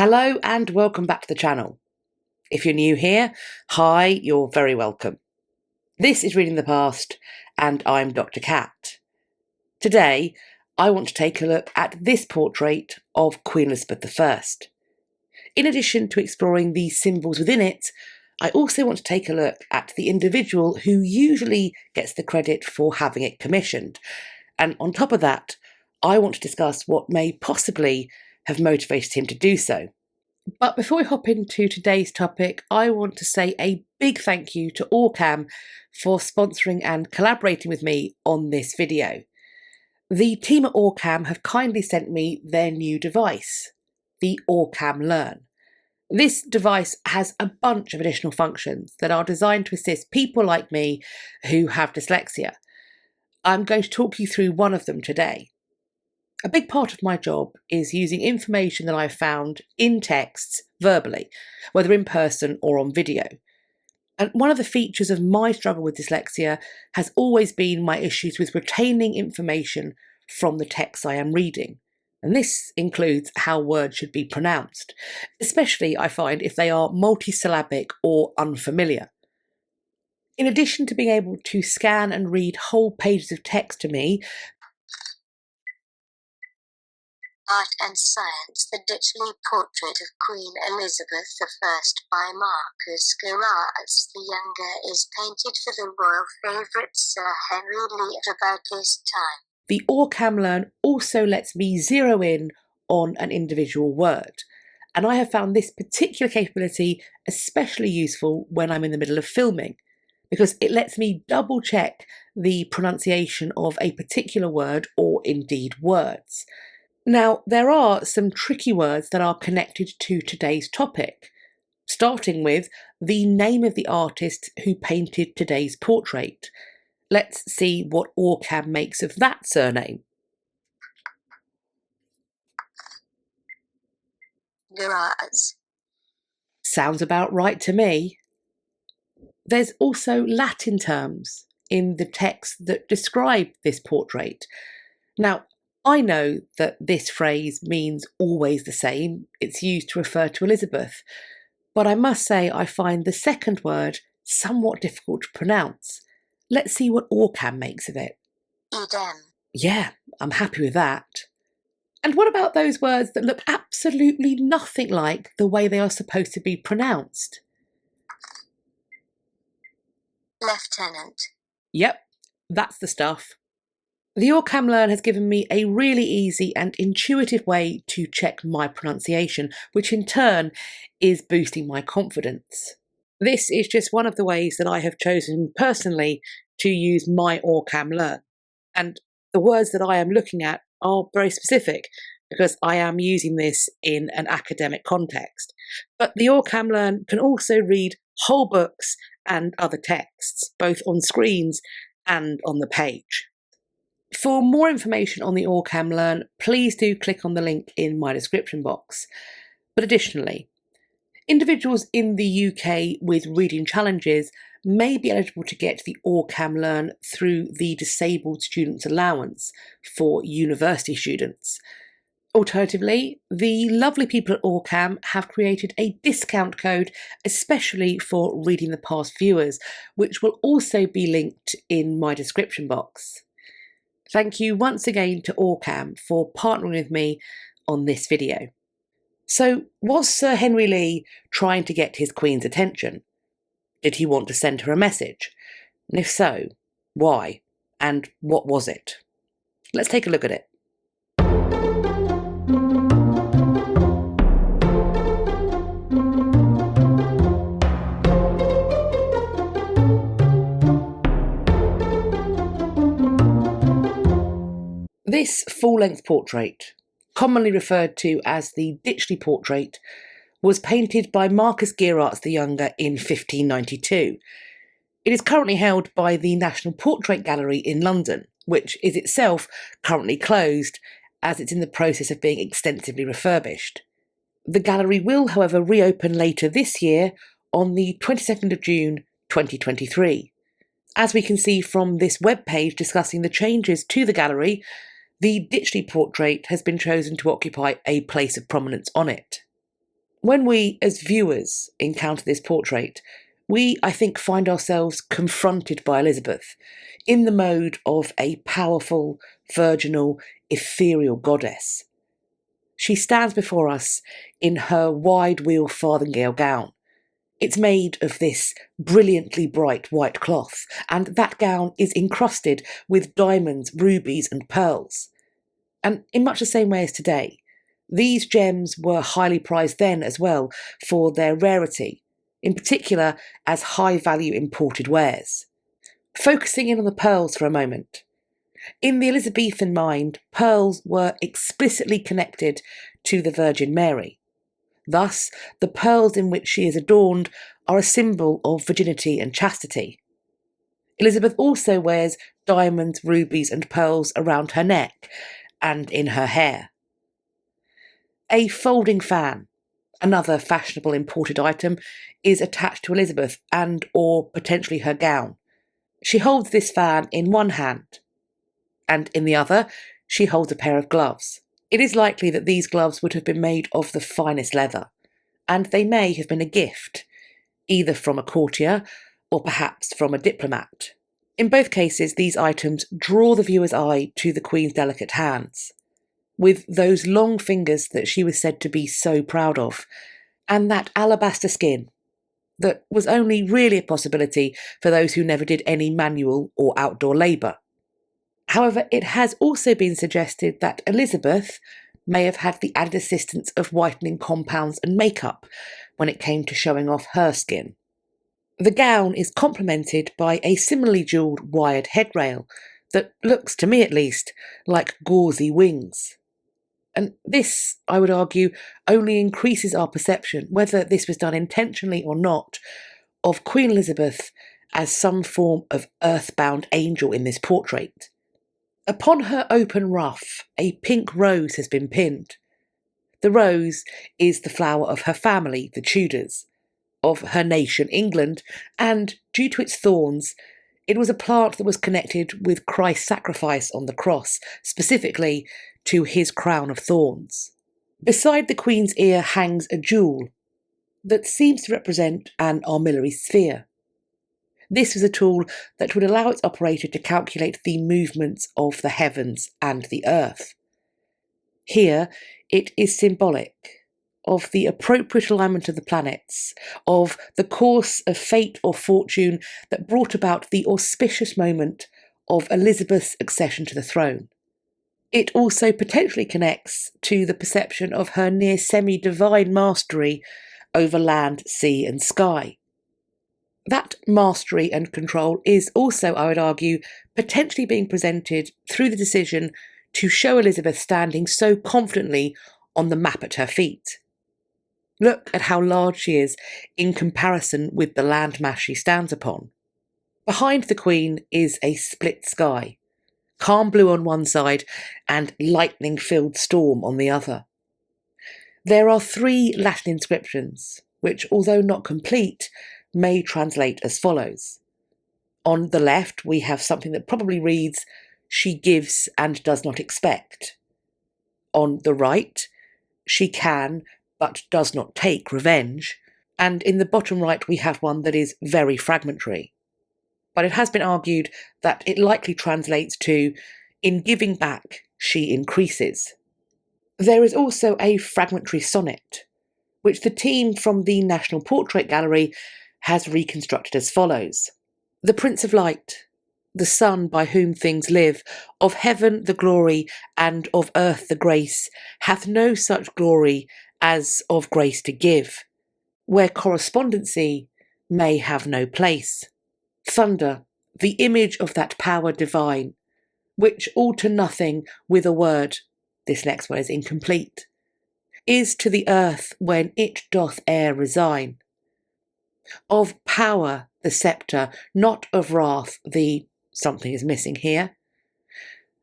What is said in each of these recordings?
Hello and welcome back to the channel. If you're new here, hi, you're very welcome. This is Reading the Past and I'm Dr. Cat. Today, I want to take a look at this portrait of Queen Elizabeth I. In addition to exploring the symbols within it, I also want to take a look at the individual who usually gets the credit for having it commissioned. And on top of that, I want to discuss what may possibly have motivated him to do so. But before we hop into today's topic, I want to say a big thank you to Orcam for sponsoring and collaborating with me on this video. The team at Orcam have kindly sent me their new device, the Orcam Learn. This device has a bunch of additional functions that are designed to assist people like me who have dyslexia. I'm going to talk you through one of them today. A big part of my job is using information that I've found in texts verbally, whether in person or on video. And one of the features of my struggle with dyslexia has always been my issues with retaining information from the texts I am reading. And this includes how words should be pronounced, especially I find if they are multisyllabic or unfamiliar. In addition to being able to scan and read whole pages of text to me, Art and Science, the Ditchley Portrait of Queen Elizabeth I by Marcus Gheeraerts the Younger is painted for the royal favourite Sir Henry Lee at about this time. The Orcam Learn also lets me zero in on an individual word, and I have found this particular capability especially useful when I'm in the middle of filming, because it lets me double check the pronunciation of a particular word or indeed words. Now, there are some tricky words that are connected to today's topic, starting with the name of the artist who painted today's portrait. Let's see what Orcam makes of that surname. Gheeraerts. Sounds about right to me. There's also Latin terms in the text that describe this portrait. Now, I know that this phrase means always the same. It's used to refer to Elizabeth. But I must say I find the second word somewhat difficult to pronounce. Let's see what Orcam makes of it. Edem. Yeah, I'm happy with that. And what about those words that look absolutely nothing like the way they are supposed to be pronounced? Lieutenant. Yep, that's the stuff. The Orcam Learn has given me a really easy and intuitive way to check my pronunciation, which in turn is boosting my confidence. This is just one of the ways that I have chosen personally to use my Orcam Learn. And the words that I am looking at are very specific because I am using this in an academic context. But the Orcam Learn can also read whole books and other texts, both on screens and on the page. For more information on the Orcam Learn, please do click on the link in my description box. But additionally, individuals in the UK with reading challenges may be eligible to get the Orcam Learn through the Disabled Students Allowance for university students. Alternatively, the lovely people at Orcam have created a discount code especially for Reading the Past viewers, which will also be linked in my description box. Thank you once again to Orcam for partnering with me on this video. So, was Sir Henry Lee trying to get his Queen's attention? Did he want to send her a message? And if so, why? And what was it? Let's take a look at it. This full-length portrait, commonly referred to as the Ditchley portrait, was painted by Marcus Gheeraerts the Younger in 1592. It is currently held by the National Portrait Gallery in London, which is itself currently closed as it's in the process of being extensively refurbished. The gallery will, however, reopen later this year on the 22nd of June 2023. As we can see from this webpage discussing the changes to the gallery, the Ditchley portrait has been chosen to occupy a place of prominence on it. When we, as viewers, encounter this portrait, we, I think, find ourselves confronted by Elizabeth in the mode of a powerful, virginal, ethereal goddess. She stands before us in her wide wheel farthingale gown. It's made of this brilliantly bright white cloth, and that gown is encrusted with diamonds, rubies, and pearls. And in much the same way as today, these gems were highly prized then as well for their rarity, in particular as high-value imported wares. Focusing in on the pearls for a moment. In the Elizabethan mind, pearls were explicitly connected to the Virgin Mary. Thus, the pearls in which she is adorned are a symbol of virginity and chastity. Elizabeth also wears diamonds, rubies, and pearls around her neck and in her hair. A folding fan, another fashionable imported item, is attached to Elizabeth and or potentially her gown. She holds this fan in one hand, and in the other, she holds a pair of gloves. It is likely that these gloves would have been made of the finest leather, and they may have been a gift, either from a courtier or perhaps from a diplomat. In both cases, these items draw the viewer's eye to the Queen's delicate hands, with those long fingers that she was said to be so proud of, and that alabaster skin that was only really a possibility for those who never did any manual or outdoor labour. However, it has also been suggested that Elizabeth may have had the added assistance of whitening compounds and makeup when it came to showing off her skin. The gown is complemented by a similarly jewelled wired headrail that looks, to me at least, like gauzy wings. And this, I would argue, only increases our perception, whether this was done intentionally or not, of Queen Elizabeth as some form of earthbound angel in this portrait. Upon her open ruff, a pink rose has been pinned. The rose is the flower of her family, the Tudors, of her nation, England, and due to its thorns, it was a plant that was connected with Christ's sacrifice on the cross, specifically to his crown of thorns. Beside the Queen's ear hangs a jewel that seems to represent an armillary sphere. This was a tool that would allow its operator to calculate the movements of the heavens and the earth. Here, it is symbolic of the appropriate alignment of the planets, of the course of fate or fortune that brought about the auspicious moment of Elizabeth's accession to the throne. It also potentially connects to the perception of her near semi-divine mastery over land, sea, and sky. That mastery and control is also, I would argue, potentially being presented through the decision to show Elizabeth standing so confidently on the map at her feet. Look at how large she is in comparison with the landmass she stands upon. Behind the Queen is a split sky, calm blue on one side and lightning-filled storm on the other. There are 3 Latin inscriptions, which, although not complete, may translate as follows. On the left, we have something that probably reads, "She gives and does not expect." On the right, "She can but does not take revenge." And in the bottom right, we have one that is very fragmentary. But it has been argued that it likely translates to, "In giving back, she increases." There is also a fragmentary sonnet, which the team from the National Portrait Gallery has reconstructed as follows. "The Prince of Light, the Son by whom things live, of heaven the glory and of earth the grace, hath no such glory as of grace to give, where correspondency may have no place. Thunder, the image of that power divine, which all to nothing with a word," this next one is incomplete, "is to the earth when it doth e'er resign. Of power the sceptre, not of wrath the," something is missing here,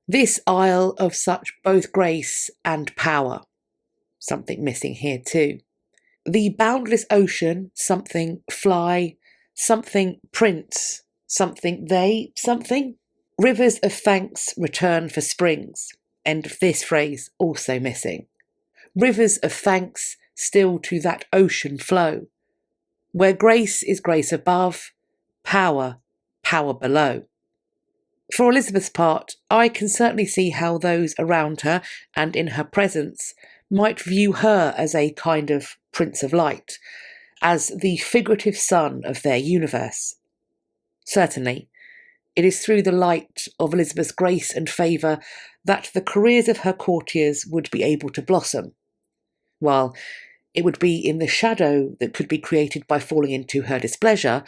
"this isle of such both grace and power," something missing here too. "The boundless ocean, something fly, something prince, something they, something. Rivers of thanks return for springs," end of this phrase also missing. "Rivers of thanks, still to that ocean flow, where grace is grace above, power, power below. For Elizabeth's part, I can certainly see how those around her and in her presence might view her as a kind of Prince of Light, as the figurative sun of their universe. Certainly, it is through the light of Elizabeth's grace and favour that the careers of her courtiers would be able to blossom, while it would be in the shadow that could be created by falling into her displeasure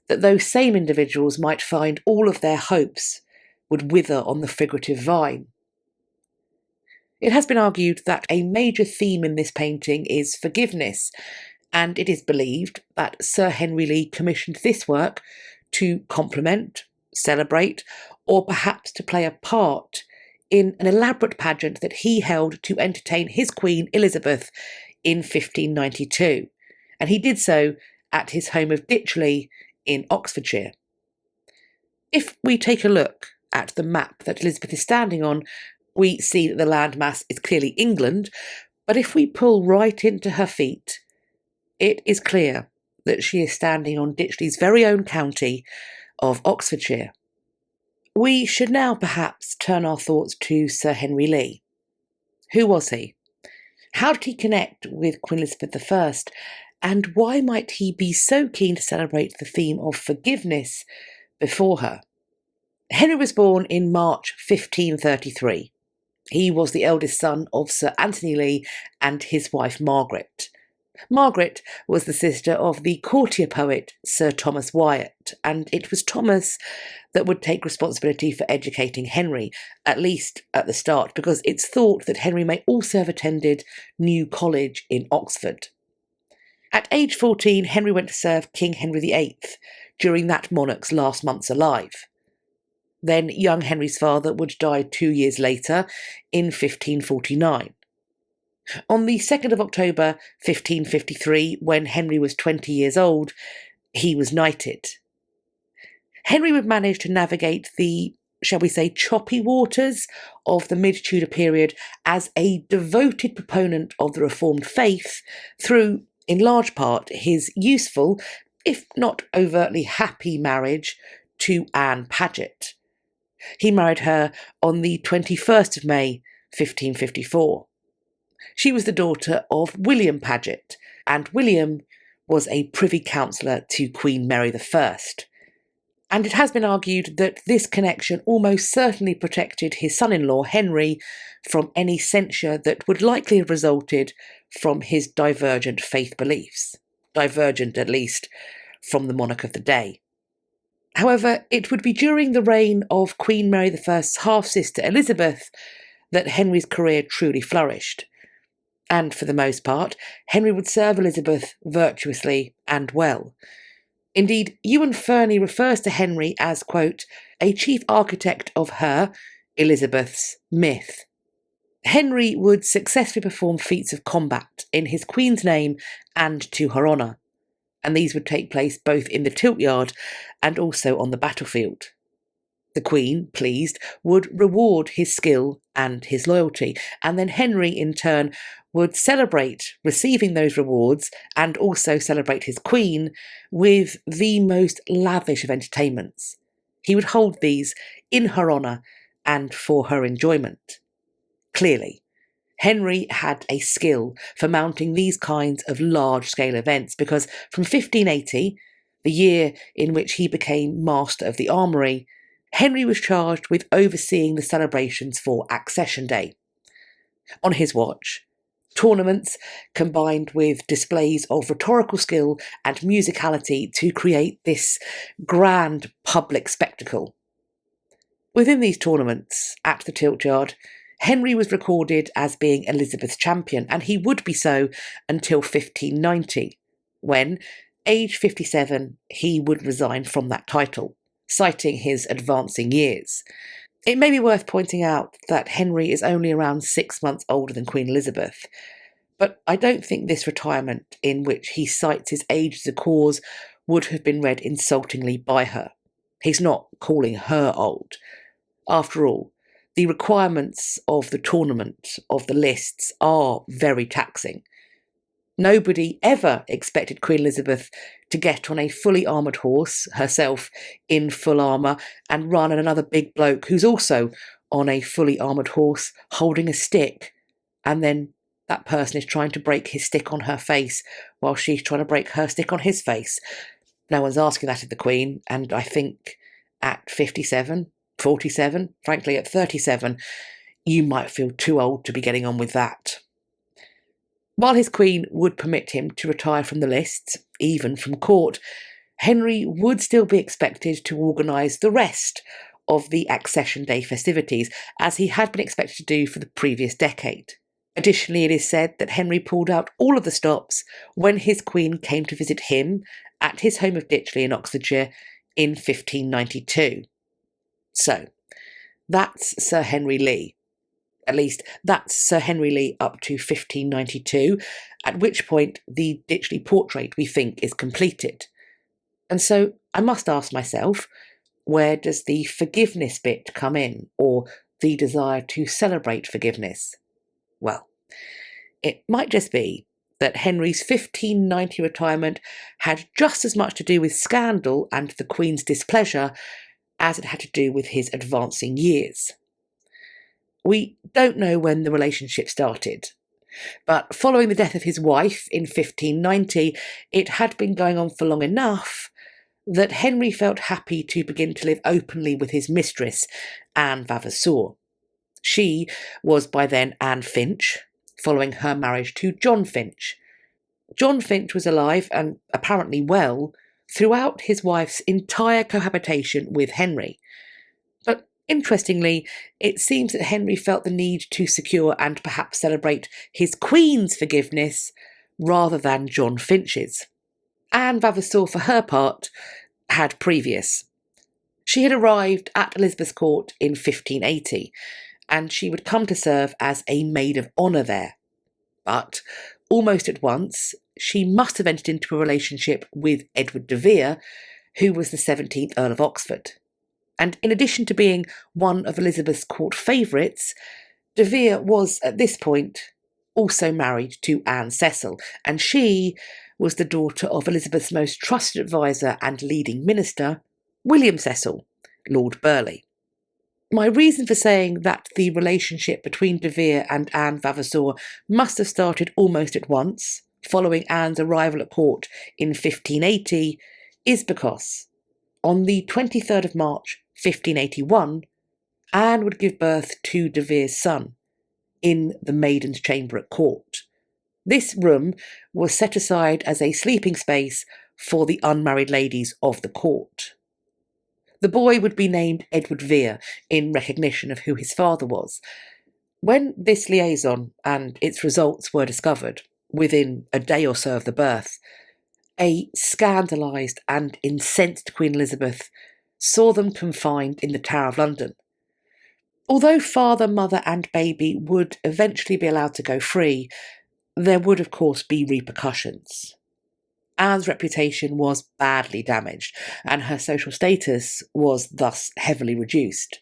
that those same individuals might find all of their hopes would wither on the figurative vine. It has been argued that a major theme in this painting is forgiveness, and it is believed that Sir Henry Lee commissioned this work to complement, celebrate, or perhaps to play a part in an elaborate pageant that he held to entertain his Queen Elizabeth in 1592, and he did so at his home of Ditchley in Oxfordshire. If we take a look at the map that Elizabeth is standing on, we see that the landmass is clearly England, but if we pull right into her feet, it is clear that she is standing on Ditchley's very own county of Oxfordshire. We should now perhaps turn our thoughts to Sir Henry Lee. Who was he? How did he connect with Queen Elizabeth I? And why might he be so keen to celebrate the theme of forgiveness before her? Henry was born in March 1533. He was the eldest son of Sir Anthony Lee and his wife Margaret. Margaret was the sister of the courtier poet Sir Thomas Wyatt, and it was Thomas that would take responsibility for educating Henry, at least at the start, because it's thought that Henry may also have attended New College in Oxford. At age 14, Henry went to serve King Henry VIII during that monarch's last months alive. Then young Henry's father would die 2 years later in 1549. On the 2nd of October 1553, when Henry was 20 years old, he was knighted. Henry would manage to navigate the, shall we say, choppy waters of the mid-Tudor period as a devoted proponent of the Reformed faith through, in large part, his useful, if not overtly happy marriage to Anne Paget. He married her on the 21st of May 1554. She was the daughter of William Paget, and William was a privy councillor to Queen Mary I. And it has been argued that this connection almost certainly protected his son-in-law Henry from any censure that would likely have resulted from his divergent faith beliefs, divergent at least from the monarch of the day. However, it would be during the reign of Queen Mary I's half-sister Elizabeth that Henry's career truly flourished. And for the most part, Henry would serve Elizabeth virtuously and well. Indeed, Ewan Fernie refers to Henry as, quote, a chief architect of her, Elizabeth's, myth. Henry would successfully perform feats of combat in his queen's name and to her honour, and these would take place both in the tilt yard and also on the battlefield. The Queen, pleased, would reward his skill and his loyalty, and then Henry, in turn, would celebrate receiving those rewards and also celebrate his Queen with the most lavish of entertainments. He would hold these in her honour and for her enjoyment. Clearly, Henry had a skill for mounting these kinds of large-scale events because from 1580, the year in which he became Master of the Armoury, Henry was charged with overseeing the celebrations for Accession Day. On his watch, tournaments combined with displays of rhetorical skill and musicality to create this grand public spectacle. Within these tournaments, at the tilt yard, Henry was recorded as being Elizabeth's champion, and he would be so until 1590, when, aged 57, he would resign from that title, citing his advancing years. It may be worth pointing out that Henry is only around 6 months older than Queen Elizabeth, but I don't think this retirement, in which he cites his age as a cause, would have been read insultingly by her. He's not calling her old. After all, the requirements of the tournament, of the lists, are very taxing. Nobody ever expected Queen Elizabeth to get on a fully armoured horse, herself in full armour, and run at another big bloke who's also on a fully armoured horse holding a stick, and then that person is trying to break his stick on her face while she's trying to break her stick on his face. No one's asking that of the Queen, and I think at 57, 47, frankly at 37, you might feel too old to be getting on with that. While his Queen would permit him to retire from the lists, even from court, Henry would still be expected to organise the rest of the Accession Day festivities, as he had been expected to do for the previous decade. Additionally, it is said that Henry pulled out all of the stops when his Queen came to visit him at his home of Ditchley in Oxfordshire in 1592. So, that's Sir Henry Lee. At least, that's Sir Henry Lee up to 1592, at which point the Ditchley portrait, we think, is completed. And so I must ask myself, where does the forgiveness bit come in, or the desire to celebrate forgiveness? Well, it might just be that Henry's 1590 retirement had just as much to do with scandal and the Queen's displeasure as it had to do with his advancing years. We don't know when the relationship started, but following the death of his wife in 1590, it had been going on for long enough that Henry felt happy to begin to live openly with his mistress, Anne Vavasour. She was by then Anne Finch, following her marriage to John Finch. John Finch was alive and apparently well throughout his wife's entire cohabitation with Henry. But interestingly, it seems that Henry felt the need to secure and perhaps celebrate his Queen's forgiveness rather than John Finch's. Anne Vavasour, for her part, had previous. She had arrived at Elizabeth's court in 1580, and she would come to serve as a maid of honour there. But almost at once, she must have entered into a relationship with Edward de Vere, who was the 17th Earl of Oxford. And in addition to being one of Elizabeth's court favourites, de Vere was, at this point, also married to Anne Cecil, and she was the daughter of Elizabeth's most trusted adviser and leading minister, William Cecil, Lord Burleigh. My reason for saying that the relationship between de Vere and Anne Vavasour must have started almost at once, following Anne's arrival at court in 1580, is because on the 23rd of March 1581, Anne would give birth to de Vere's son in the Maiden's Chamber at court. This room was set aside as a sleeping space for the unmarried ladies of the court. The boy would be named Edward de Vere in recognition of who his father was. When this liaison and its results were discovered, within a day or so of the birth, a scandalised and incensed Queen Elizabeth saw them confined in the Tower of London. Although father, mother and baby would eventually be allowed to go free, there would of course be repercussions. Anne's reputation was badly damaged, and her social status was thus heavily reduced.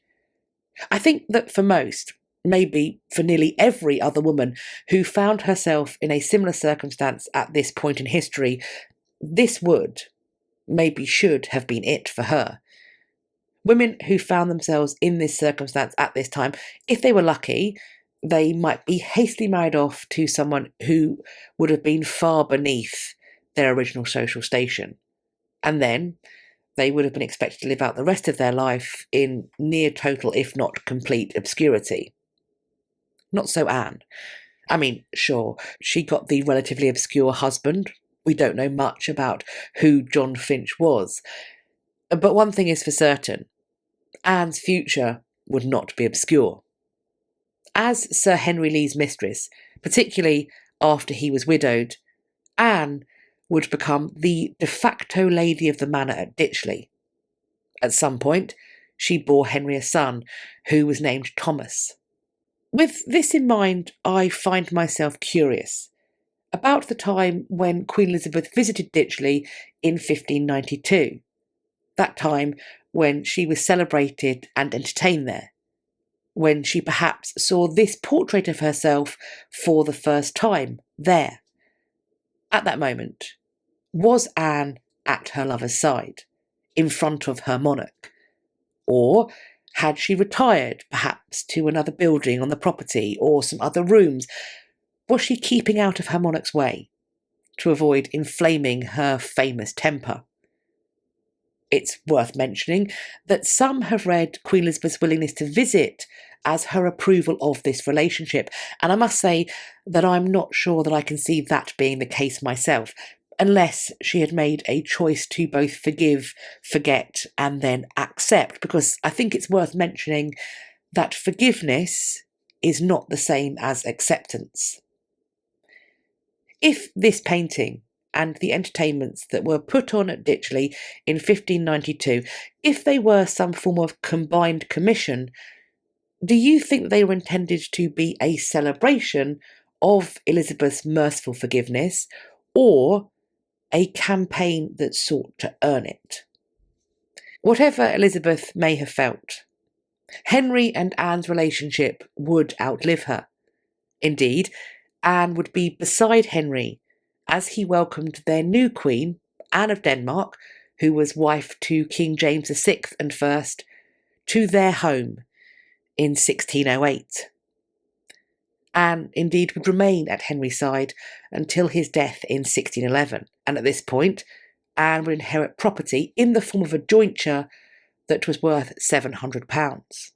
I think that for most, maybe for nearly every other woman who found herself in a similar circumstance at this point in history, this would, maybe should have been it for her. Women who found themselves in this circumstance at this time, if they were lucky, they might be hastily married off to someone who would have been far beneath their original social station. And then they would have been expected to live out the rest of their life in near total, if not complete, obscurity. Not so Anne. I mean, sure, she got the relatively obscure husband. We don't know much about who John Finch was. But one thing is for certain, Anne's future would not be obscure. As Sir Henry Lee's mistress, particularly after he was widowed, Anne would become the de facto lady of the manor at Ditchley. At some point, she bore Henry a son, who was named Thomas. With this in mind, I find myself curious about the time when Queen Elizabeth visited Ditchley in 1592, that time when she was celebrated and entertained there, when she perhaps saw this portrait of herself for the first time there. At that moment, was Anne at her lover's side, in front of her monarch? Or had she retired, perhaps, to another building on the property or some other rooms? Was she keeping out of her monarch's way to avoid inflaming her famous temper? It's worth mentioning that some have read Queen Elizabeth's willingness to visit as her approval of this relationship, and I must say that I'm not sure that I can see that being the case myself, unless she had made a choice to both forgive, forget, and then accept, because I think it's worth mentioning that forgiveness is not the same as acceptance. If this painting and the entertainments that were put on at Ditchley in 1592, if they were some form of combined commission, do you think that they were intended to be a celebration of Elizabeth's merciful forgiveness, or a campaign that sought to earn it? Whatever Elizabeth may have felt, Henry and Anne's relationship would outlive her. Indeed, Anne would be beside Henry as he welcomed their new queen, Anne of Denmark, who was wife to King James VI and First, to their home in 1608. Anne indeed would remain at Henry's side until his death in 1611, and at this point, Anne would inherit property in the form of a jointure that was worth £700.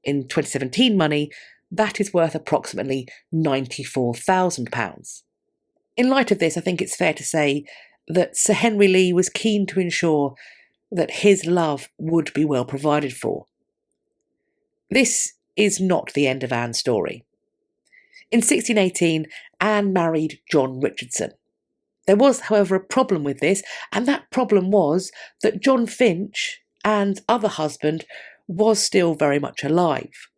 In 2017 money, that is worth approximately £94,000. In light of this, I think it's fair to say that Sir Henry Lee was keen to ensure that his love would be well provided for. This is not the end of Anne's story. In 1618, Anne married John Richardson. There was, however, a problem with this, and that problem was that John Finch, Anne's other husband, was still very much alive.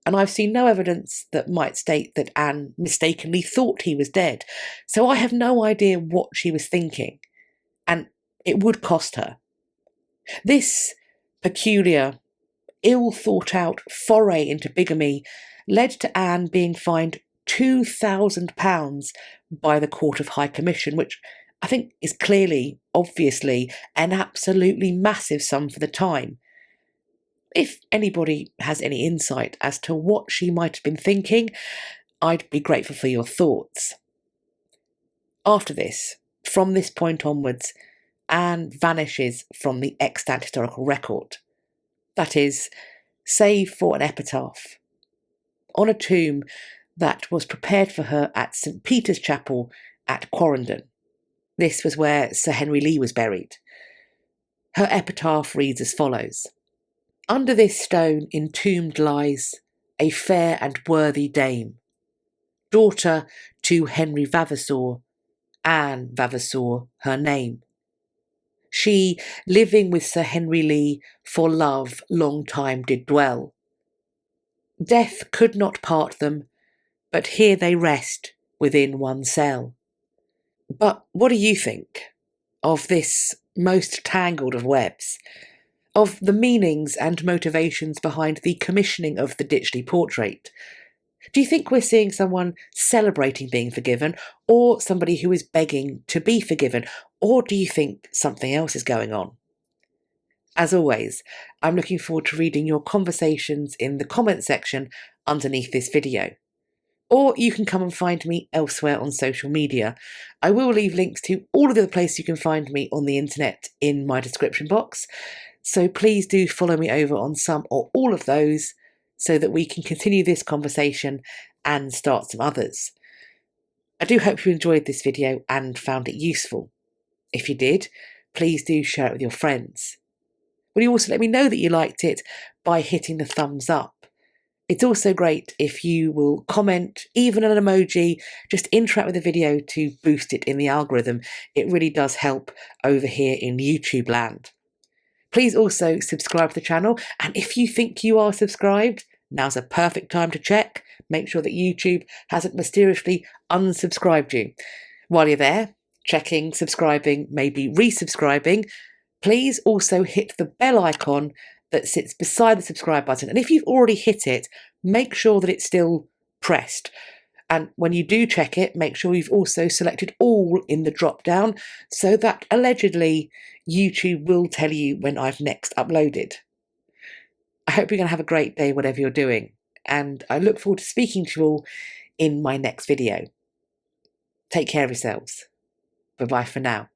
And I've seen no evidence that might state that Anne mistakenly thought he was dead, so I have no idea what she was thinking, and it would cost her. This peculiar, ill-thought-out foray into bigamy led to Anne being fined £2,000 by the Court of High Commission, which I think is clearly, obviously, an absolutely massive sum for the time. If anybody has any insight as to what she might have been thinking, I'd be grateful for your thoughts. After this, from this point onwards, Anne vanishes from the extant historical record. That is, save for an epitaph on a tomb that was prepared for her at St. Peter's Chapel at Quarrendon. This was where Sir Henry Lee was buried. Her epitaph reads as follows: "Under this stone entombed lies a fair and worthy dame, daughter to Henry Vavasour, Anne Vavasour her name. She, living with Sir Henry Lee, for love long time did dwell. Death could not part them, but here they rest within one cell." But what do you think of this most tangled of webs, of the meanings and motivations behind the commissioning of the Ditchley portrait? Do you think we're seeing someone celebrating being forgiven, or somebody who is begging to be forgiven, or do you think something else is going on? As always, I'm looking forward to reading your conversations in the comment section underneath this video. Or you can come and find me elsewhere on social media. I will leave links to all of the other places you can find me on the internet in my description box, so please do follow me over on some or all of those so that we can continue this conversation and start some others. I do hope you enjoyed this video and found it useful. If you did, please do share it with your friends. Will you also let me know that you liked it by hitting the thumbs up? It's also great if you will comment, even an emoji, just interact with the video to boost it in the algorithm. It really does help over here in YouTube land. Please also subscribe to the channel, and if you think you are subscribed, now's a perfect time to check. Make sure that YouTube hasn't mysteriously unsubscribed you. While you're there, checking, subscribing, maybe resubscribing, please also hit the bell icon that sits beside the subscribe button. And if you've already hit it, make sure that it's still pressed. And when you do check it, make sure you've also selected all in the drop down so that allegedly YouTube will tell you when I've next uploaded. I hope you're going to have a great day, whatever you're doing, and I look forward to speaking to you all in my next video. Take care of yourselves. Bye-bye for now.